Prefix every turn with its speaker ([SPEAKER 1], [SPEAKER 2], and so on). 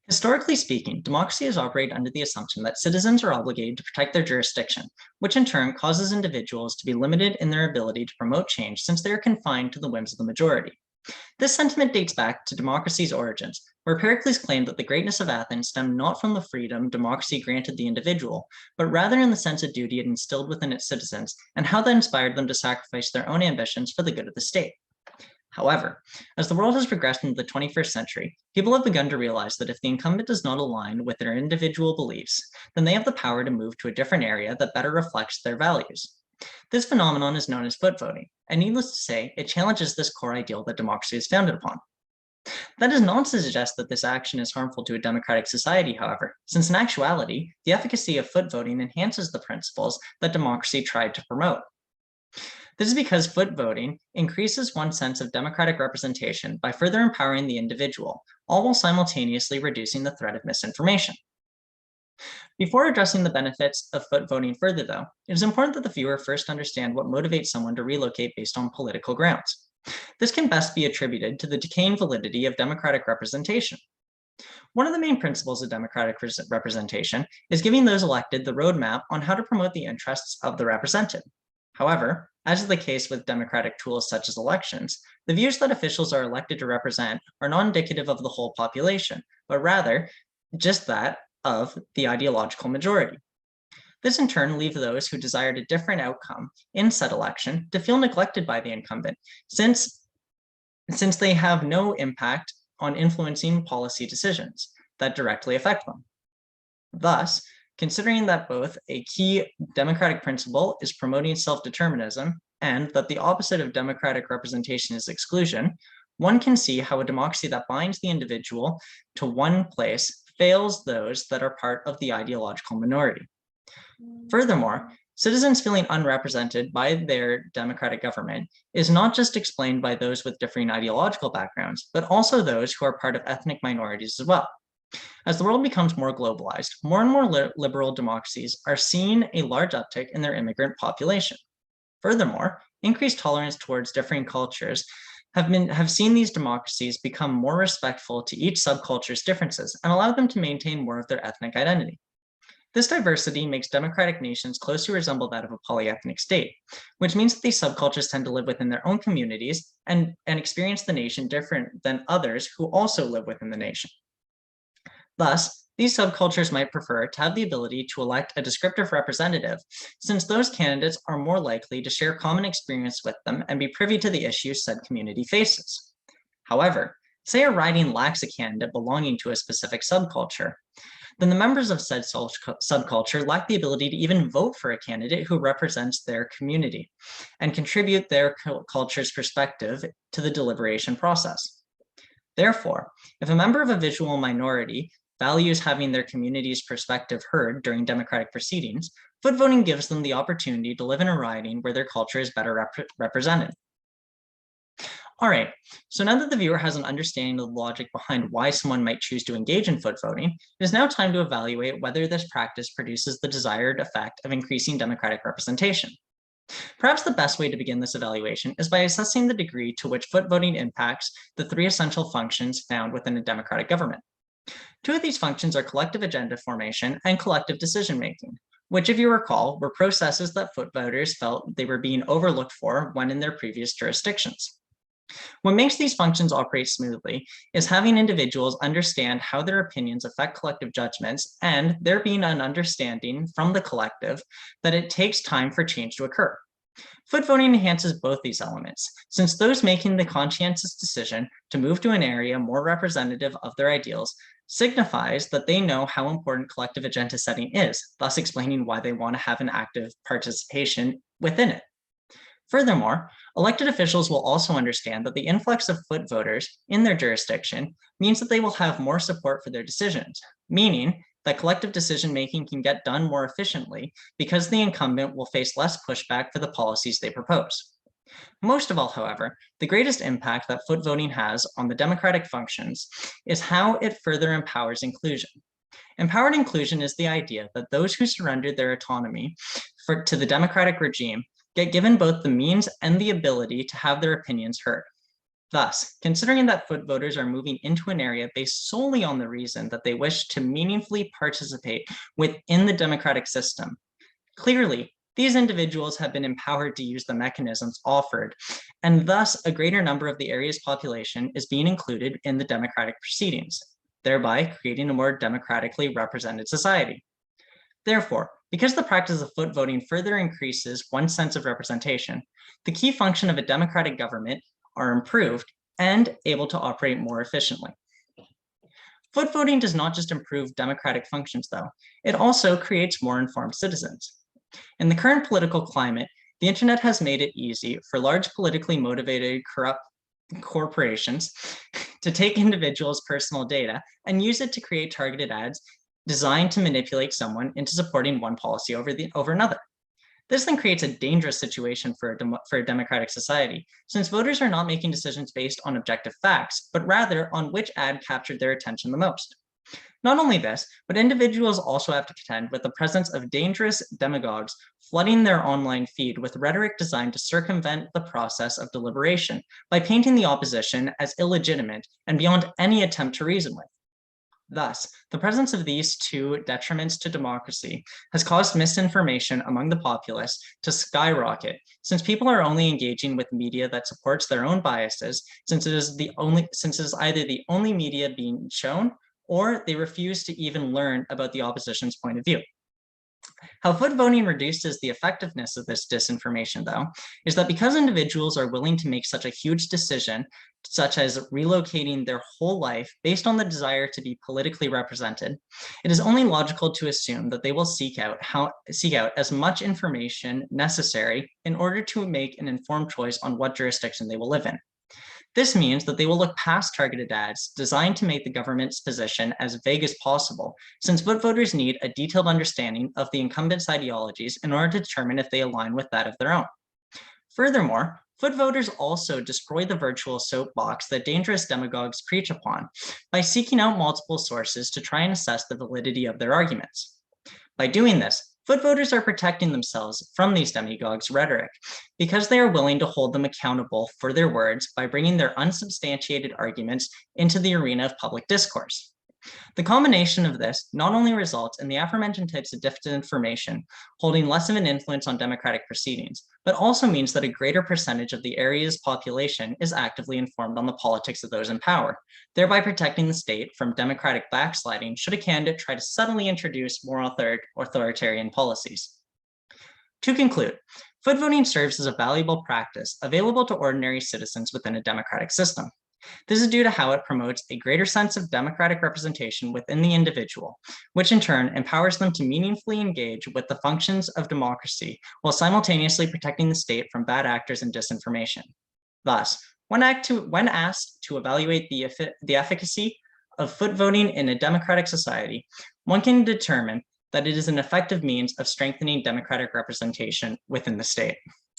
[SPEAKER 1] Historically speaking, democracy has operated under the assumption that citizens are obligated to protect their jurisdiction, which in turn causes individuals to be limited in their ability to promote change since they are confined to the whims of the majority. This sentiment dates back to democracy's origins, where Pericles claimed that the greatness of Athens stemmed not from the freedom democracy granted the individual, but rather in the sense of duty it instilled within its citizens and how that inspired them to sacrifice their own ambitions for the good of the state. However, as the world has progressed into the 21st century, people have begun to realize that if the incumbent does not align with their individual beliefs, then they have the power to move to a different area that better reflects their values. This phenomenon is known as foot voting, and needless to say, it challenges this core ideal that democracy is founded upon. That is not to suggest that this action is harmful to a democratic society, however, since in actuality, the efficacy of foot voting enhances the principles that democracy tried to promote. This is because foot voting increases one's sense of democratic representation by further empowering the individual, all while simultaneously reducing the threat of misinformation. Before addressing the benefits of foot voting further, though, it is important that the viewer first understand what motivates someone to relocate based on political grounds. This can best be attributed to the decaying validity of democratic representation. One of the main principles of democratic representation is giving those elected the roadmap on how to promote the interests of the represented. However, as is the case with democratic tools such as elections, the views that officials are elected to represent are not indicative of the whole population, but rather just that of the ideological majority. This in turn leaves those who desired a different outcome in said election to feel neglected by the incumbent, since they have no impact on influencing policy decisions that directly affect them. Thus, considering that both a key democratic principle is promoting self-determinism and that the opposite of democratic representation is exclusion, one can see how a democracy that binds the individual to one place fails those that are part of the ideological minority. Furthermore, citizens feeling unrepresented by their democratic government is not just explained by those with differing ideological backgrounds, but also those who are part of ethnic minorities as well. As the world becomes more globalized, more and more liberal democracies are seeing a large uptick in their immigrant population. Furthermore, increased tolerance towards differing cultures have seen these democracies become more respectful to each subculture's differences and allow them to maintain more of their ethnic identity. This diversity makes democratic nations closely resemble that of a polyethnic state, which means that these subcultures tend to live within their own communities and experience the nation different than others who also live within the nation. Thus, these subcultures might prefer to have the ability to elect a descriptive representative, since those candidates are more likely to share common experience with them and be privy to the issues said community faces. However, say a riding lacks a candidate belonging to a specific subculture, then the members of said subculture lack the ability to even vote for a candidate who represents their community and contribute their culture's perspective to the deliberation process. Therefore, if a member of a visual minority values having their community's perspective heard during democratic proceedings, foot voting gives them the opportunity to live in a riding where their culture is better represented. All right, so now that the viewer has an understanding of the logic behind why someone might choose to engage in foot voting, it is now time to evaluate whether this practice produces the desired effect of increasing democratic representation. Perhaps the best way to begin this evaluation is by assessing the degree to which foot voting impacts the three essential functions found within a democratic government. Two of these functions are collective agenda formation and collective decision-making, which, if you recall, were processes that foot voters felt they were being overlooked for when in their previous jurisdictions. What makes these functions operate smoothly is having individuals understand how their opinions affect collective judgments and there being an understanding from the collective that it takes time for change to occur. Foot voting enhances both these elements, since those making the conscientious decision to move to an area more representative of their ideals signifies that they know how important collective agenda setting is, thus explaining why they want to have an active participation within it. Furthermore, elected officials will also understand that the influx of foot voters in their jurisdiction means that they will have more support for their decisions, meaning that collective decision-making can get done more efficiently because the incumbent will face less pushback for the policies they propose. Most of all, however, the greatest impact that foot voting has on the democratic functions is how it further empowers inclusion. Empowered inclusion is the idea that those who surrendered their autonomy to the democratic regime get given both the means and the ability to have their opinions heard. Thus, considering that foot voters are moving into an area based solely on the reason that they wish to meaningfully participate within the democratic system, clearly, these individuals have been empowered to use the mechanisms offered, and thus a greater number of the area's population is being included in the democratic proceedings, thereby creating a more democratically represented society. Therefore, because the practice of foot voting further increases one's sense of representation, the key function of a democratic government are improved and able to operate more efficiently. Foot voting does not just improve democratic functions, though, it also creates more informed citizens. In the current political climate, the internet has made it easy for large politically motivated corrupt corporations to take individuals' personal data and use it to create targeted ads designed to manipulate someone into supporting one policy over another. This then creates a dangerous situation for a democratic society, since voters are not making decisions based on objective facts, but rather on which ad captured their attention the most. Not only this, but individuals also have to contend with the presence of dangerous demagogues flooding their online feed with rhetoric designed to circumvent the process of deliberation by painting the opposition as illegitimate and beyond any attempt to reason with. Thus, the presence of these two detriments to democracy has caused misinformation among the populace to skyrocket, since people are only engaging with media that supports their own biases, since it is either the only media being shown, or they refuse to even learn about the opposition's point of view. How foot voting reduces the effectiveness of this disinformation, though, is that because individuals are willing to make such a huge decision, such as relocating their whole life based on the desire to be politically represented, it is only logical to assume that they will seek out as much information necessary in order to make an informed choice on what jurisdiction they will live in. This means that they will look past targeted ads designed to make the government's position as vague as possible, since foot voters need a detailed understanding of the incumbent's ideologies in order to determine if they align with that of their own. Furthermore, foot voters also destroy the virtual soapbox that dangerous demagogues preach upon by seeking out multiple sources to try and assess the validity of their arguments. By doing this, foot voters are protecting themselves from these demagogues' rhetoric because they are willing to hold them accountable for their words by bringing their unsubstantiated arguments into the arena of public discourse. The combination of this not only results in the aforementioned types of disinformation holding less of an influence on democratic proceedings, but also means that a greater percentage of the area's population is actively informed on the politics of those in power, thereby protecting the state from democratic backsliding should a candidate try to suddenly introduce more authoritarian policies. To conclude, foot voting serves as a valuable practice available to ordinary citizens within a democratic system. This is due to how it promotes a greater sense of democratic representation within the individual, which in turn empowers them to meaningfully engage with the functions of democracy while simultaneously protecting the state from bad actors and disinformation. Thus, when asked to evaluate the efficacy of foot voting in a democratic society, one can determine that it is an effective means of strengthening democratic representation within the state.